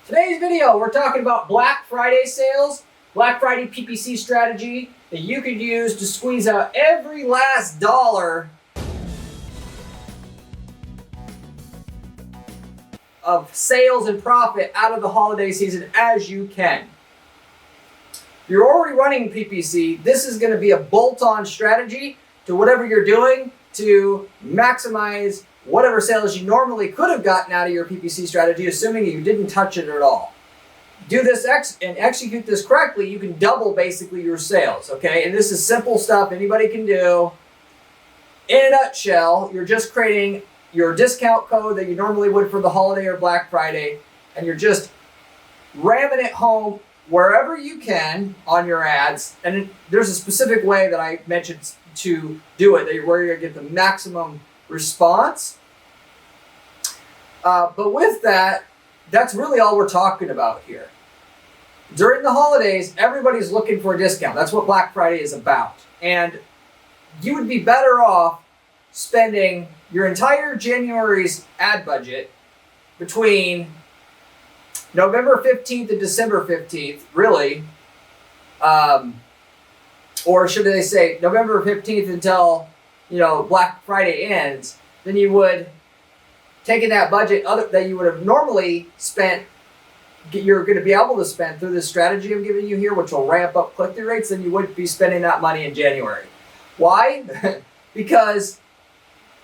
Today's video, we're talking about Black Friday sales, Black Friday PPC strategy that you could use to squeeze out every last dollar of sales and profit out of the holiday season as you can. If you're already running PPC, this is going to be a bolt-on strategy to whatever you're doing to maximize whatever sales you normally could have gotten out of your PPC strategy, assuming you didn't touch it at all. Do this and execute this correctly, you can double basically your sales, okay? And this is simple stuff anybody can do. In a nutshell, you're just creating your discount code that you normally would for the holiday or Black Friday, and you're just ramming it home wherever you can on your ads. And there's a specific way that I mentioned to do it, where you're going to get the maximum response. But with that, that's really all we're talking about here. During the holidays, everybody's looking for a discount. That's what Black Friday is about. And you would be better off spending your entire January's ad budget between November 15th and December 15th, really. Or should they say November 15th until Black Friday ends, than you would taking that budget that you would have normally spent, you're going to be able to spend through this strategy I'm giving you here, which will ramp up click-through rates, than you would be spending that money in January. Why? Because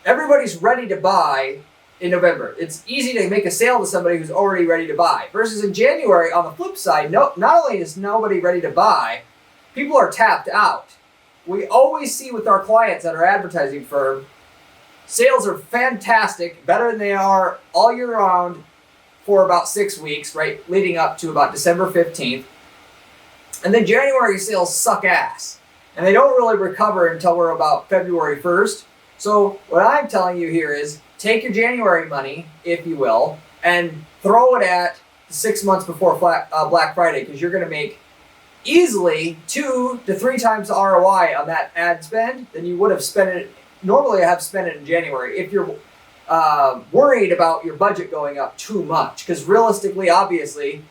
everybody's ready to buy in November. It's easy to make a sale to somebody who's already ready to buy. Versus in January, on the flip side, not only is nobody ready to buy, people are tapped out. We always see with our clients at our advertising firm, sales are fantastic, better than they are all year round for about 6 weeks, right, leading up to about December 15th. And then January sales suck ass. And they don't really recover until we're about February 1st. So what I'm telling you here is take your January money, if you will, and throw it at 6 months before Black Friday, because you're going to make easily 2 to 3 times the ROI on that ad spend than you would have spent it in January if you're worried about your budget going up too much. Because realistically, obviously,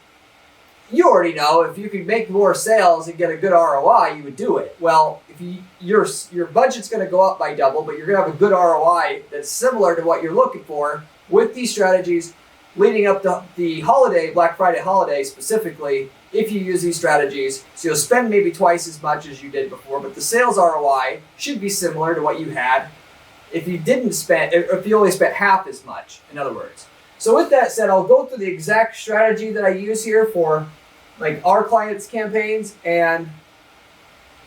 you already know if you could make more sales and get a good ROI, you would do it. Well, if your budget's going to go up by double, but you're going to have a good ROI that's similar to what you're looking for with these strategies leading up to the holiday, Black Friday holiday specifically, if you use these strategies. So you'll spend maybe twice as much as you did before, but the sales ROI should be similar to what you had if you only spent half as much, in other words. So with that said, I'll go through the exact strategy that I use here for like our clients' campaigns. And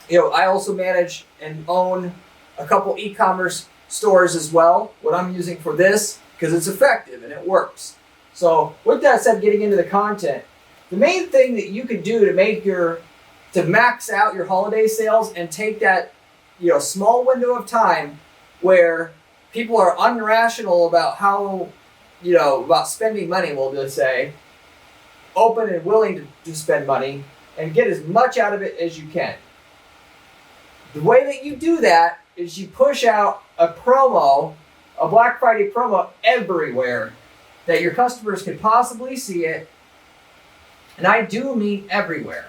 I also manage and own a couple e-commerce stores as well, what I'm using for this, because it's effective and it works. So with that said, getting into the content, the main thing that you could do to max out your holiday sales and take that small window of time where people are irrational about about spending money, we'll just say, open and willing to spend money and get as much out of it as you can. The way that you do that is you push out a Black Friday promo everywhere that your customers can possibly see it. And I do mean everywhere.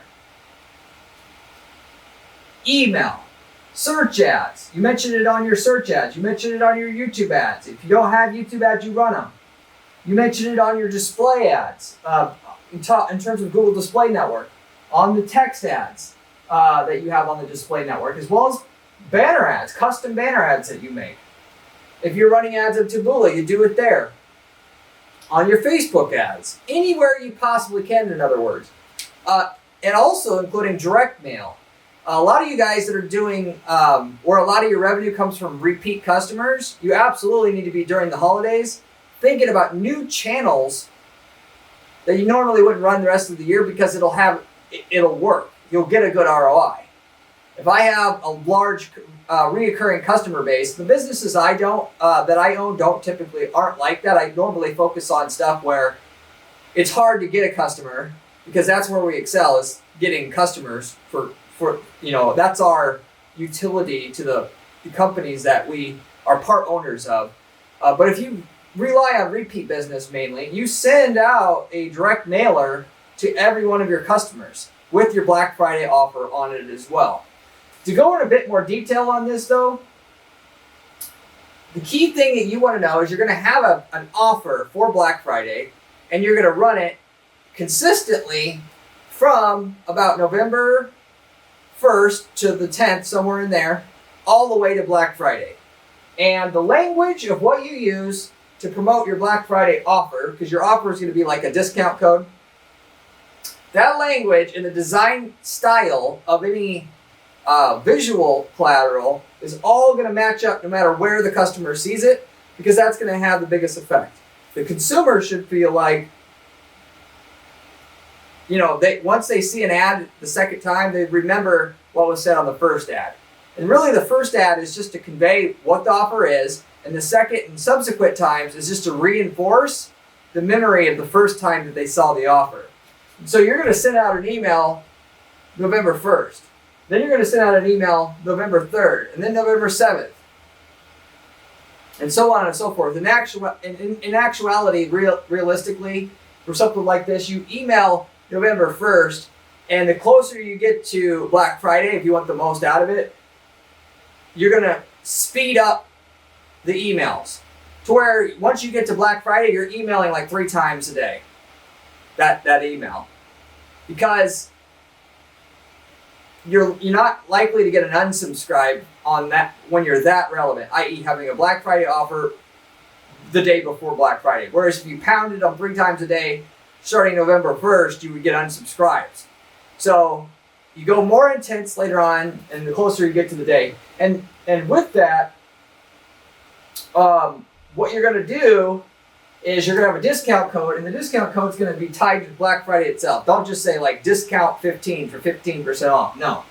Email, search ads. You mentioned it on your search ads. You mentioned it on your YouTube ads. If you don't have YouTube ads, you run them. You mentioned it on your display ads in terms of Google Display Network, on the text ads that you have on the Display Network, as well as banner ads, custom banner ads that you make. If you're running ads on Taboola, you do it there. On your Facebook ads, anywhere you possibly can, in other words. And also including direct mail. A lot of you guys that are doing, where a lot of your revenue comes from repeat customers, you absolutely need to be, during the holidays, thinking about new channels that you normally wouldn't run the rest of the year, because it'll work. You'll get a good ROI. If I have a large reoccurring customer base, the businesses that I own aren't like that. I normally focus on stuff where it's hard to get a customer, because that's where we excel, is getting customers for that's our utility to the companies that we are part owners of. But if you rely on repeat business mainly, you send out a direct mailer to every one of your customers with your Black Friday offer on it as well. To go in a bit more detail on this though, the key thing that you want to know is you're going to have an offer for Black Friday, and you're going to run it consistently from about November 1st to the 10th, somewhere in there, all the way to Black Friday. And the language of what you use to promote your Black Friday offer, because your offer is going to be like a discount code, that language and the design style of any visual collateral is all going to match up no matter where the customer sees it, because that's going to have the biggest effect. The consumer should feel like, once they see an ad the second time, they remember what was said on the first ad. And really the first ad is just to convey what the offer is, and the second and subsequent times is just to reinforce the memory of the first time that they saw the offer. So you're going to send out an email November 1st. Then you're going to send out an email November 3rd, and then November 7th, and so on and so forth. In actuality, realistically, for something like this, you email November 1st, and the closer you get to Black Friday, if you want the most out of it, you're going to speed up the emails to where once you get to Black Friday, you're emailing like 3 times a day, that email, because you're not likely to get an unsubscribe on that when you're that relevant, i.e. having a Black Friday offer the day before Black Friday. Whereas if you pounded them 3 times a day, starting November 1st, you would get unsubscribes. So you go more intense later on, and the closer you get to the day. And with that, what you're going to do is you're going to have a discount code, and the discount code is going to be tied to Black Friday itself. Don't just say like discount 15 for 15% off. No.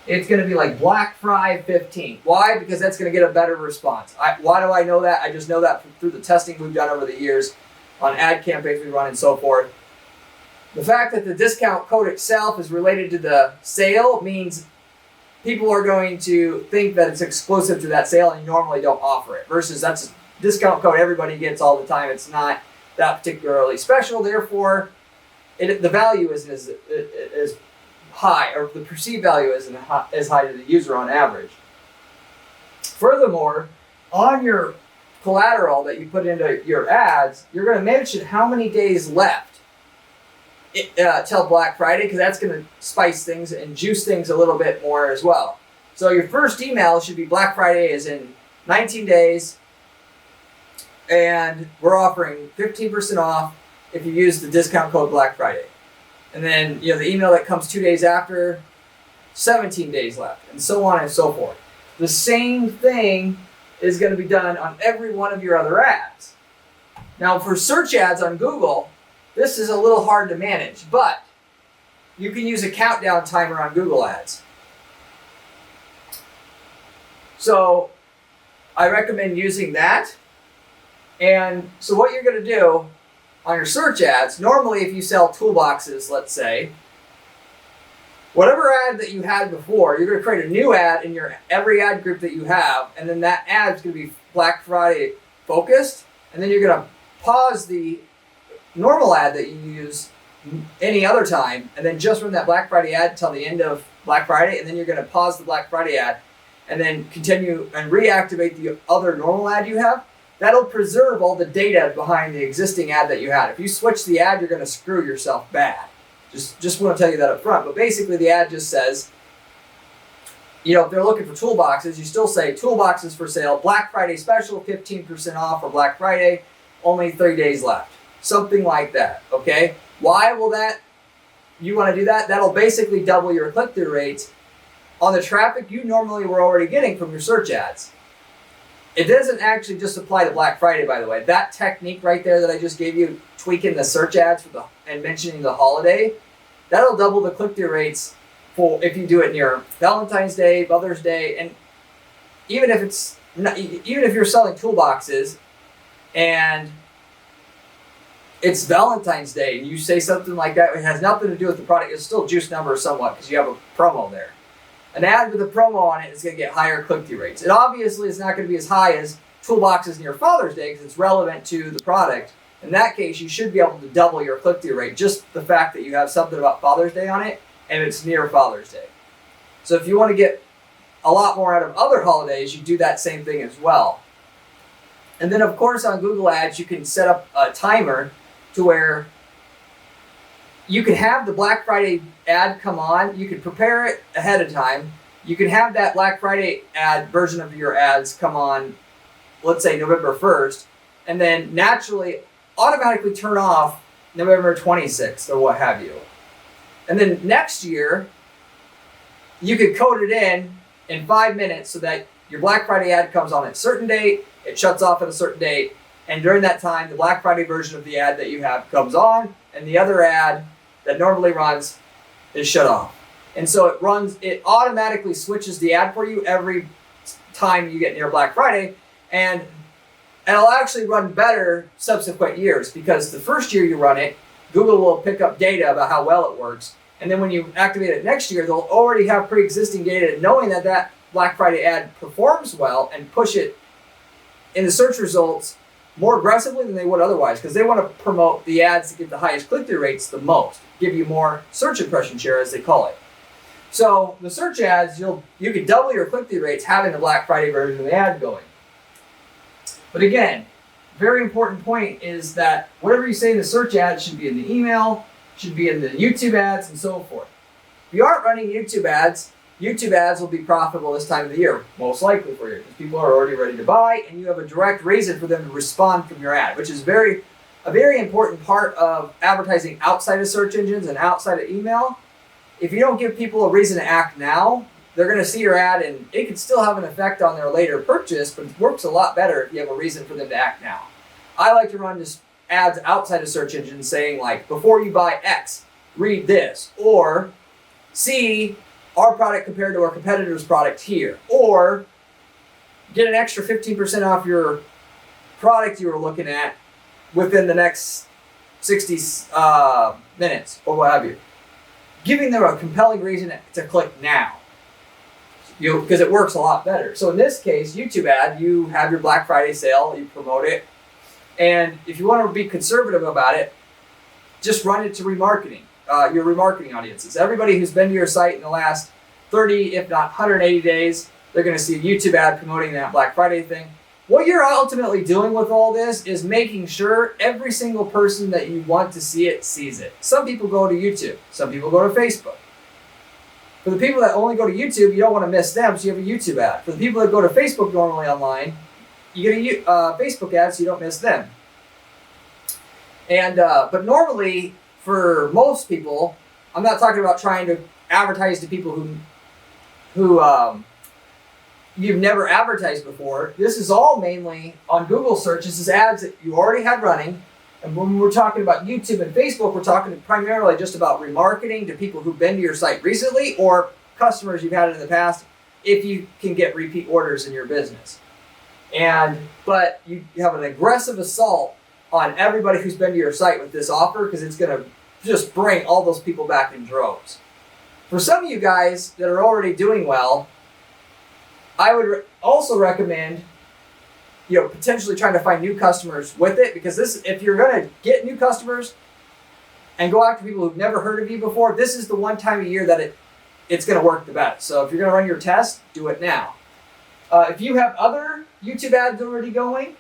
It's going to be like Black Friday 15. Why? Because that's going to get a better response. Why do I know that? I just know that through the testing we've done over the years on ad campaigns we run and so forth. The fact that the discount code itself is related to the sale means people are going to think that it's exclusive to that sale and you normally don't offer it, versus that's a discount code everybody gets all the time. It's not that particularly special, therefore the value isn't as high, or the perceived value isn't as high to the user on average. Furthermore, on your collateral that you put into your ads, you're going to mention how many days left till Black Friday, because that's going to spice things and juice things a little bit more as well. So your first email should be Black Friday is in 19 days, and we're offering 15% off if you use the discount code Black Friday. And then the email that comes 2 days after, 17 days left, and so on and so forth. The same thing is going to be done on every one of your other ads. Now for search ads on Google, this is a little hard to manage, but you can use a countdown timer on Google Ads. So I recommend using that. And so what you're going to do on your search ads, normally if you sell toolboxes, let's say, whatever ad that you had before, you're going to create a new ad in your every ad group that you have, and then that ad is going to be Black Friday focused, and then you're going to pause the normal ad that you use any other time, and then just run that Black Friday ad until the end of Black Friday, and then you're going to pause the Black Friday ad and then continue and reactivate the other normal ad you have. That'll preserve all the data behind the existing ad that you had. If you switch the ad, you're going to screw yourself bad. Just want to tell you that up front. But basically the ad just says, if they're looking for toolboxes, you still say toolboxes for sale, Black Friday special, 15% off for Black Friday, only 3 days left. Something like that, okay? Why will you want to do that? That'll basically double your click-through rates on the traffic you normally were already getting from your search ads. It doesn't actually just apply to Black Friday, by the way. That technique right there that I just gave you, tweaking the search ads and mentioning the holiday, that'll double the click-through rates if you do it near Valentine's Day, Mother's Day, and even if you're selling toolboxes and it's Valentine's Day and you say something like that, it has nothing to do with the product, it's still juice number somewhat because you have a promo there. An ad with a promo on it is going to get higher click-through rates. It obviously is not going to be as high as toolboxes near Father's Day because it's relevant to the product. In that case, you should be able to double your click-through rate. Just the fact that you have something about Father's Day on it and it's near Father's Day. So if you want to get a lot more out of other holidays, you do that same thing as well. And then of course on Google Ads, you can set up a timer to where you can have the Black Friday ad come on. You can prepare it ahead of time. You can have that Black Friday ad version of your ads come on, let's say November 1st, and then naturally, automatically turn off November 26th or what have you. And then next year, you could code it in 5 minutes so that your Black Friday ad comes on at a certain date, it shuts off at a certain date, and during that time, the Black Friday version of the ad that you have comes on, and the other ad that normally runs is shut off. And so it automatically switches the ad for you every time you get near Black Friday, and it'll actually run better subsequent years because the first year you run it, Google will pick up data about how well it works. And then when you activate it next year, they'll already have pre-existing data knowing that that Black Friday ad performs well and push it in the search results more aggressively than they would otherwise because they want to promote the ads that get the highest click-through rates the most, give you more search impression share as they call it. So the search ads, you could double your click-through rates having the Black Friday version of the ad going. But again, very important point is that whatever you say in the search ads should be in the email, should be in the YouTube ads, and so forth. If you aren't running YouTube ads will be profitable this time of the year, most likely for you, because people are already ready to buy, and you have a direct reason for them to respond from your ad, which is a very important part of advertising outside of search engines and outside of email. If you don't give people a reason to act now, they're going to see your ad and it can still have an effect on their later purchase, but it works a lot better if you have a reason for them to act now. I like to run just ads outside of search engines saying like, before you buy X, read this, or see our product compared to our competitor's product here, or get an extra 15% off your product you were looking at within the next 60 minutes, or what have you. Giving them a compelling reason to click now. Because it works a lot better. So in this case, YouTube ad, you have your Black Friday sale, you promote it, and if you want to be conservative about it, just run it to remarketing, your remarketing audiences. Everybody who's been to your site in the last 30, if not 180 days, they're going to see a YouTube ad promoting that Black Friday thing. What you're ultimately doing with all this is making sure every single person that you want to see it sees it. Some people go to YouTube, some people go to Facebook. For the people that only go to YouTube, you don't want to miss them, so you have a YouTube ad. For the people that go to Facebook normally online, you get a Facebook ad so you don't miss them. And but normally, for most people, I'm not talking about trying to advertise to people who you've never advertised before. This is all mainly on Google search. This is ads that you already had running. And when we're talking about YouTube and Facebook, we're talking primarily just about remarketing to people who've been to your site recently or customers you've had in the past, if you can get repeat orders in your business. But you have an aggressive assault on everybody who's been to your site with this offer because it's going to just bring all those people back in droves. For some of you guys that are already doing well, I would also recommend potentially trying to find new customers with it, because if you're going to get new customers and go after people who've never heard of you before, this is the one time of year that it's going to work the best. So if you're going to run your test, do it now. If you have other YouTube ads already going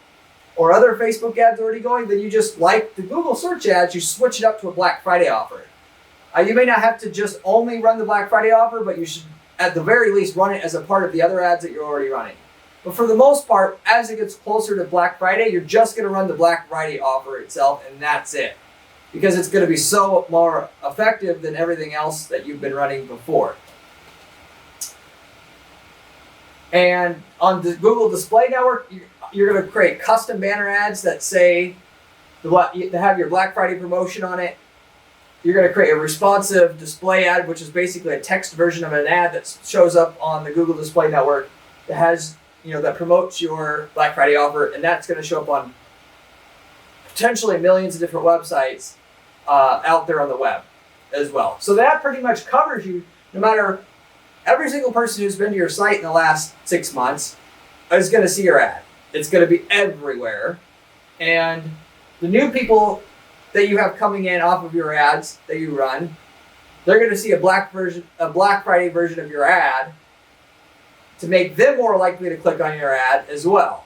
or other Facebook ads already going, then you just, like the Google search ads, you switch it up to a Black Friday offer. You may not have to just only run the Black Friday offer, but you should at the very least run it as a part of the other ads that you're already running. But for the most part, as it gets closer to Black Friday, you're just going to run the Black Friday offer itself, and that's it. Because it's going to be so more effective than everything else that you've been running before. And on the Google Display Network, you're going to create custom banner ads that say, that have your Black Friday promotion on it. You're going to create a responsive display ad, which is basically a text version of an ad that shows up on the Google Display Network that has that promotes your Black Friday offer, and that's going to show up on potentially millions of different websites out there on the web as well. So that pretty much covers you, no matter every single person who's been to your site in the last 6 months is going to see your ad. It's going to be everywhere. And the new people that you have coming in off of your ads that you run, they're going to see a Black Friday version of your ad to make them more likely to click on your ad as well.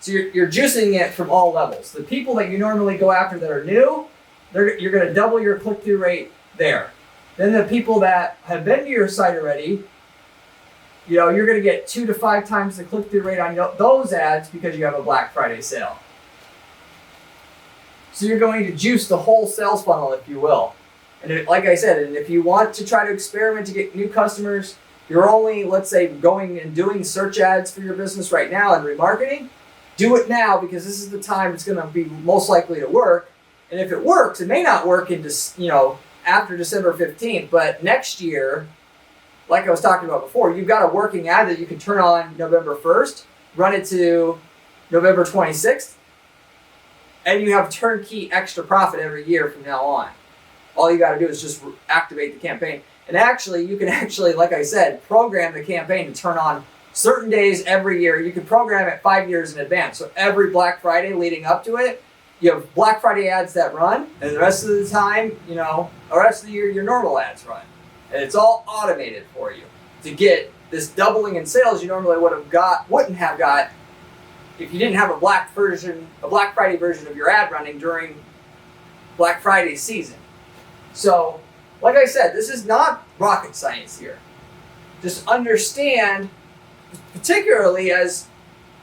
So you're juicing it from all levels. The people that you normally go after that are new, you're going to double your click-through rate there. Then the people that have been to your site already, you're going to get 2 to 5 times the click-through rate on those ads because you have a Black Friday sale. So you're going to juice the whole sales funnel, if you will. And like I said, and if you want to try to experiment to get new customers, you're only, let's say, going and doing search ads for your business right now and remarketing, do it now because this is the time it's going to be most likely to work. And if it works, it may not work after December 15th, but next year, like I was talking about before, you've got a working ad that you can turn on November 1st, run it to November 26th, and you have turnkey extra profit every year from now on. All you got to do is just activate the campaign. And you can like I said, program the campaign to turn on certain days every year. You can program it 5 years in advance. So every Black Friday leading up to it, you have Black Friday ads that run, and the rest of the time, the rest of the year, your normal ads run. And it's all automated for you to get this doubling in sales you normally wouldn't have got if you didn't have a Black Friday version of your ad running during Black Friday season. So, like I said, this is not rocket science here. Just understand, particularly as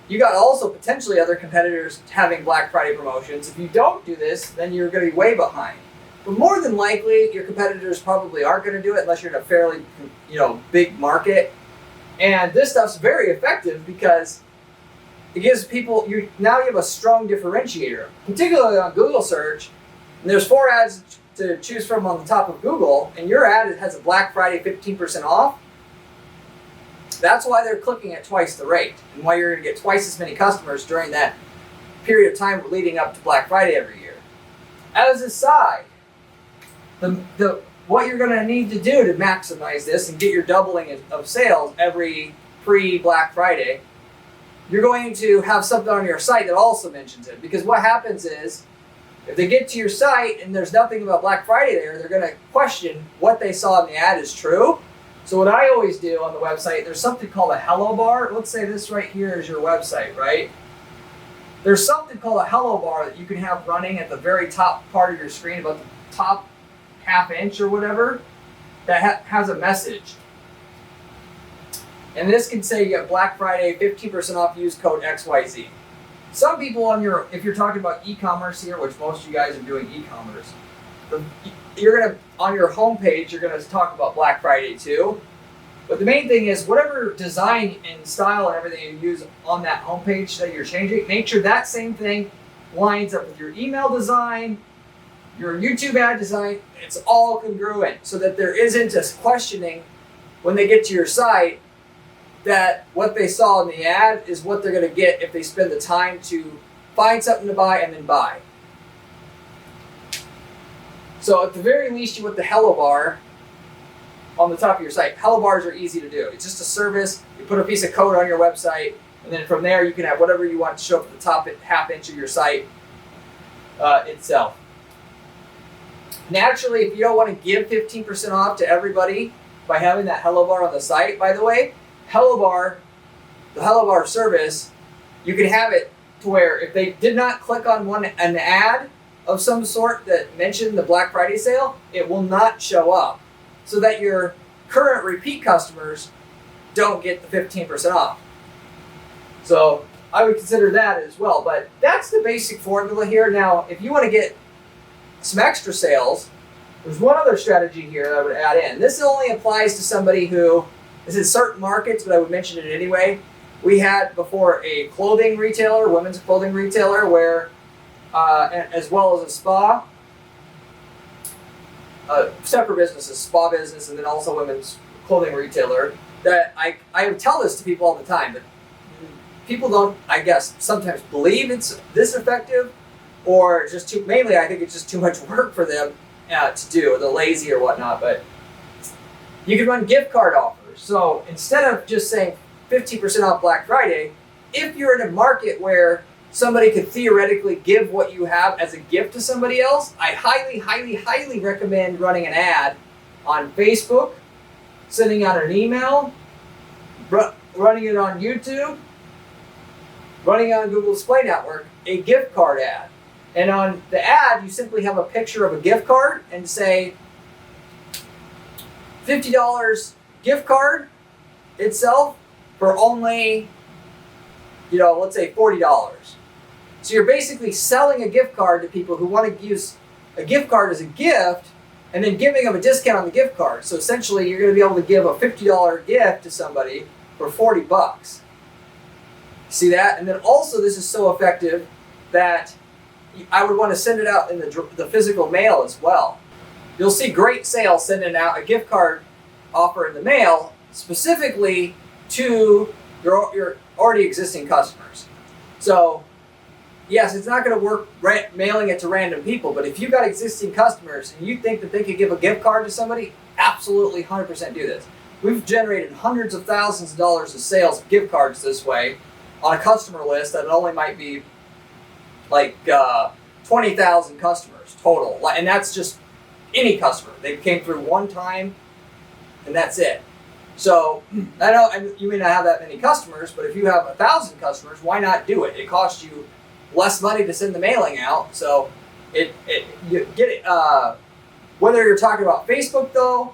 you got also potentially other competitors having Black Friday promotions. If you don't do this, then you're going to be way behind. But more than likely, your competitors probably aren't going to do it unless you're in a fairly, big market. And this stuff's very effective because it gives people, you have a strong differentiator, particularly on Google search. And there's 4 ads to choose from on the top of Google, and your ad has a Black Friday 15% off. That's why they're clicking at twice the rate, and why you're going to get twice as many customers during that period of time leading up to Black Friday every year. As a side, what you're going to need to do to maximize this and get your doubling of sales every pre-Black Friday, you're going to have something on your site that also mentions it. Because what happens is, if they get to your site and there's nothing about Black Friday there, they're going to question what they saw in the ad is true. So what I always do on the website, there's something called a hello bar. Let's say this right here is your website, right? There's something called a hello bar that you can have running at the very top part of your screen, about the top half inch or whatever, that has a message. And this can say you have Black Friday, 15% off, use code XYZ. Some people if you're talking about e-commerce here, which most of you guys are doing e-commerce, on your homepage, you're gonna talk about Black Friday too. But the main thing is whatever design and style and everything you use on that homepage that you're changing, make sure that same thing lines up with your email design, your YouTube ad design. It's all congruent so that there isn't a questioning when they get to your site that what they saw in the ad is what they're going to get if they spend the time to find something to buy and then buy. So at the very least, you want the hello bar on the top of your site. Hello bars are easy to do. It's just a service. You put a piece of code on your website, and then from there you can have whatever you want to show up at the top half inch of your site itself. Naturally, if you don't want to give 15% off to everybody by having that hello bar on the site, by the way, the hello bar service, you can have it to where if they did not click on an ad of some sort that mentioned the Black Friday sale, it will not show up, so that your current repeat customers don't get the 15% off. So I would consider that as well. But that's the basic formula here. Now, if you want to get some extra sales, there's one other strategy here that I would add in. This only applies to somebody who is in certain markets, but I would mention it anyway. We had before a clothing retailer, women's clothing retailer, where, as well as a spa, separate businesses, spa business, and then also women's clothing retailer, that I tell this to people all the time, but people don't, I guess, sometimes believe it's this effective, or just mainly I think it's just too much work for them to do, or they're lazy or whatnot. But you can run gift card offers. So instead of just saying 15% off Black Friday, if you're in a market where somebody could theoretically give what you have as a gift to somebody else, I highly, highly, highly recommend running an ad on Facebook, sending out an email, running it on YouTube, running it on Google Display Network, a gift card ad. And on the ad, you simply have a picture of a gift card and say $50 gift card itself for only, let's say $40. So you're basically selling a gift card to people who want to use a gift card as a gift and then giving them a discount on the gift card. So essentially you're going to be able to give a $50 gift to somebody for $40. See that? And then also this is so effective that I would want to send it out in the physical mail as well. You'll see great sales sending out a gift card offer in the mail specifically to your already existing customers. So yes, it's not going to work mailing it to random people, but if you've got existing customers and you think that they could give a gift card to somebody, absolutely 100% do this. We've generated hundreds of thousands of dollars of sales of gift cards this way on a customer list that only might be like 20,000 customers total. And that's just any customer. They came through one time and that's it. So I know you may not have that many customers, but if you have 1,000 customers, why not do it? It costs you less money to send the mailing out. So you get it. Whether you're talking about Facebook though,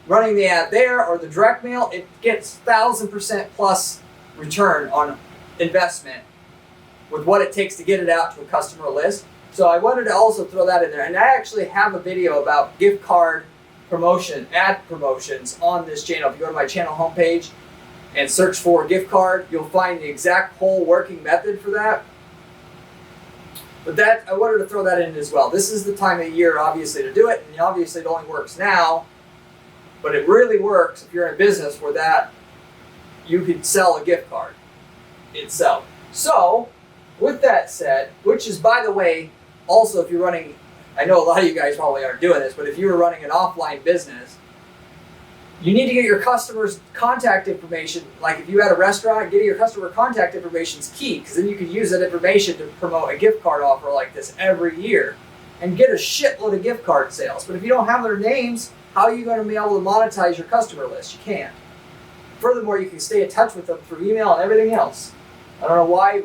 running the ad there or the direct mail, it gets 1,000% plus return on investment with what it takes to get it out to a customer list. So I wanted to also throw that in there. And I actually have a video about gift card ad promotions on this channel. If you go to my channel homepage and search for gift card, you'll find the exact whole working method for that. But I wanted to throw that in as well. This is the time of year, obviously, to do it. And obviously it only works now, but it really works if you're in a business where you could sell a gift card itself. So with that said, which is, by the way, also if you're running, I know a lot of you guys probably aren't doing this, but if you were running an offline business, you need to get your customers' contact information. Like if you had a restaurant, getting your customer contact information is key, because then you can use that information to promote a gift card offer like this every year and get a shitload of gift card sales. But if you don't have their names, how are you going to be able to monetize your customer list? You can't. Furthermore, you can stay in touch with them through email and everything else. I don't know why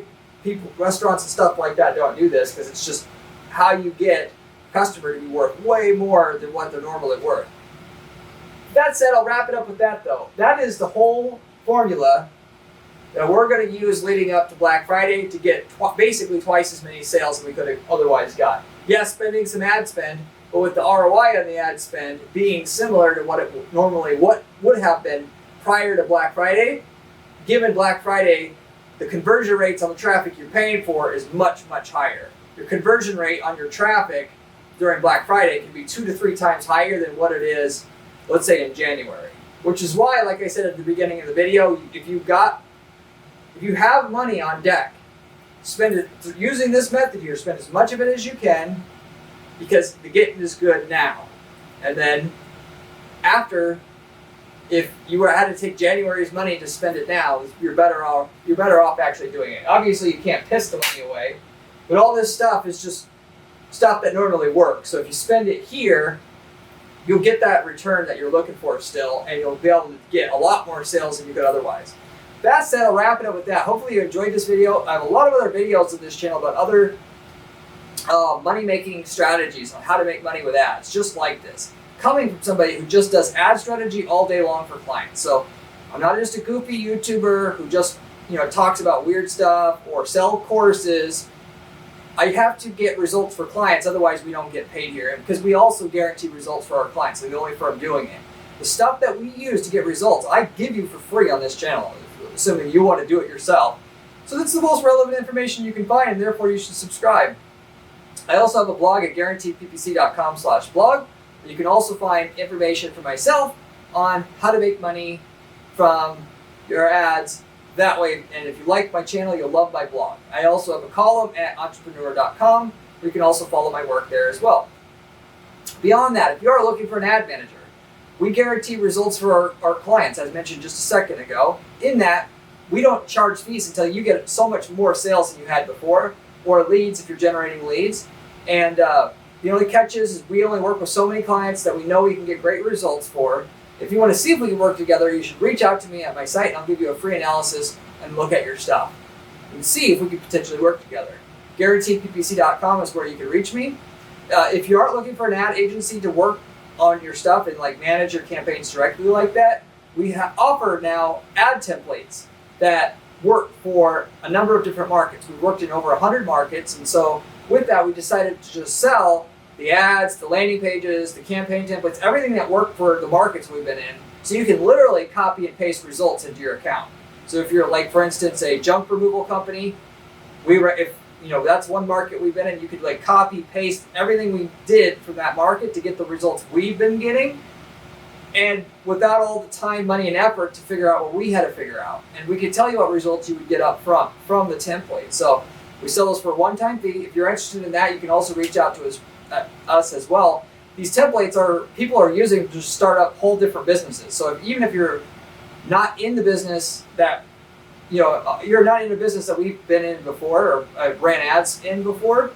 restaurants and stuff like that don't do this, because it's just how you get a customer to be worth way more than what they're normally worth. That said, I'll wrap it up with that though. That is the whole formula that we're going to use leading up to Black Friday to get basically twice as many sales than we could have otherwise got. Yes, spending some ad spend, but with the ROI on the ad spend being similar to what it normally would have been prior to Black Friday. Given Black Friday, the conversion rates on the traffic you're paying for is much, much higher. Your conversion rate on your traffic during Black Friday can be 2 to 3 times higher than what it is, let's say, in January. Which is why, like I said at the beginning of the video, if you have money on deck, spend it using this method here. Spend as much of it as you can, because the getting is good now. And then after, if you had to take January's money to spend it now, you're better off actually doing it. Obviously, you can't piss the money away, but all this stuff is just stuff that normally works. So if you spend it here, you'll get that return that you're looking for still, and you'll be able to get a lot more sales than you could otherwise. That said, I'll wrap it up with that. Hopefully you enjoyed this video. I have a lot of other videos on this channel about other money-making strategies on how to make money with ads, just like this, coming from somebody who just does ad strategy all day long for clients. So I'm not just a goofy YouTuber who just talks about weird stuff or sell courses. I have to get results for clients, otherwise we don't get paid here. And because we also guarantee results for our clients, they're the only firm doing it. The stuff that we use to get results, I give you for free on this channel, assuming you want to do it yourself. So that's the most relevant information you can find, and therefore you should subscribe. I also have a blog at guaranteedppc.com/blog. You can also find information from myself on how to make money from your ads that way. And if you like my channel, you'll love my blog. I also have a column at entrepreneur.com. You can also follow my work there as well. Beyond that, if you are looking for an ad manager, we guarantee results for our clients, as mentioned just a second ago, in that we don't charge fees until you get so much more sales than you had before, or leads if you're generating leads. And the only catch is we only work with so many clients that we know we can get great results for. If you want to see if we can work together, you should reach out to me at my site, and I'll give you a free analysis and look at your stuff and see if we could potentially work together. GuaranteedPPC.com is where you can reach me. If you aren't looking for an ad agency to work on your stuff and like manage your campaigns directly like that, we offer now ad templates that work for a number of different markets. We've worked in over 100 markets, and so with that, we decided to just sell the ads, the landing pages, the campaign templates, everything that worked for the markets we've been in. So you can literally copy and paste results into your account. So if you're like, for instance, a junk removal company, if you know that's one market we've been in, you could like copy paste everything we did from that market to get the results we've been getting, and without all the time, money, and effort to figure out what we had to figure out. And we could tell you what results you would get up front from the template. So we sell those for a one-time fee. If you're interested in that, you can also reach out to us as well. These templates people are using to start up whole different businesses. So even if you're not in the business that, you're not in a business that we've been in before or ran ads in before,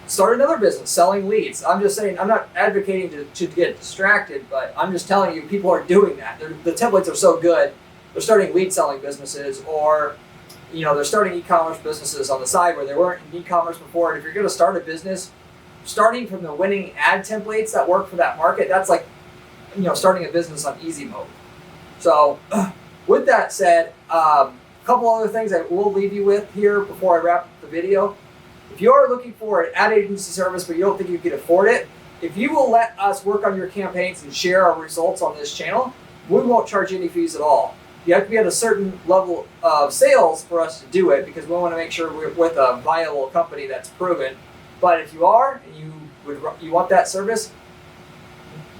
start another business selling leads. I'm just saying, I'm not advocating to get distracted, but I'm just telling you people are doing that. The templates are so good. They're starting lead selling businesses, or they're starting e-commerce businesses on the side where they weren't in e-commerce before. And if you're going to start a business, starting from the winning ad templates that work for that market, that's like, starting a business on easy mode. So with that said, a couple other things I will leave you with here before I wrap up the video. If you are looking for an ad agency service but you don't think you can afford it, if you will let us work on your campaigns and share our results on this channel, we won't charge any fees at all. You have to be at a certain level of sales for us to do it, because we want to make sure we're with a viable company that's proven. But if you are and you want that service,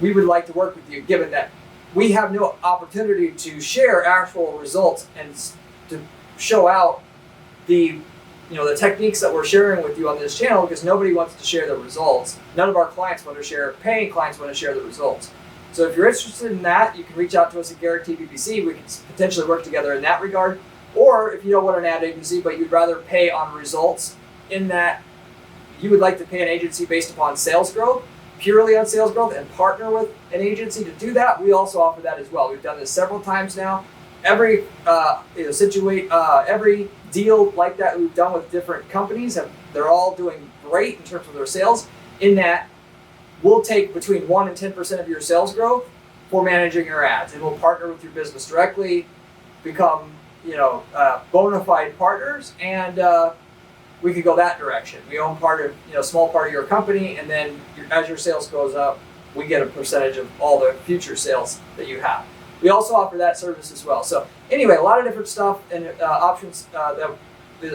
we would like to work with you, given that we have no opportunity to share actual results and to show out the techniques that we're sharing with you on this channel, because nobody wants to share the results. None of our clients want to share, paying clients want to share the results. So if you're interested in that, you can reach out to us at Guaranteed PPC. We can potentially work together in that regard. Or if you don't want an ad agency, but you'd rather pay on results, in that you would like to pay an agency based upon sales growth, purely on sales growth, and partner with an agency to do that, we also offer that as well. We've done this several times now. Every every deal like that we've done with different companies, they're all doing great in terms of their sales, in that we'll take between 1 and 10% of your sales growth for managing your ads, and we'll partner with your business directly, become bona fide partners, and we could go that direction. We own small part of your company, and then as your sales goes up, we get a percentage of all the future sales that you have. We also offer that service as well. So anyway, a lot of different stuff and options that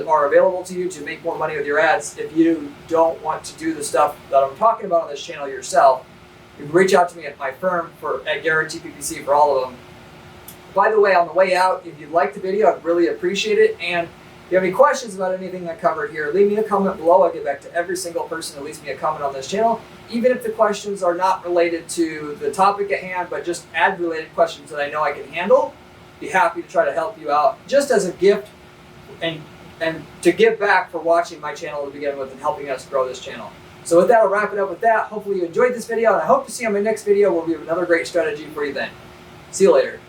are available to you to make more money with your ads. If you don't want to do the stuff that I'm talking about on this channel yourself, you can reach out to me at my firm at Guaranteed PPC for all of them. By the way, on the way out, if you liked the video, I'd really appreciate it. And if you have any questions about anything I covered here, leave me a comment below. I'll get back to every single person who leaves me a comment on this channel, even if the questions are not related to the topic at hand, but just ad-related questions that I know I can handle. Be happy to try to help you out, just as a gift and to give back for watching my channel to begin with and helping us grow this channel. So with that, I'll wrap it up with that. Hopefully you enjoyed this video, and I hope to see you on my next video where we have another great strategy for you then. See you later.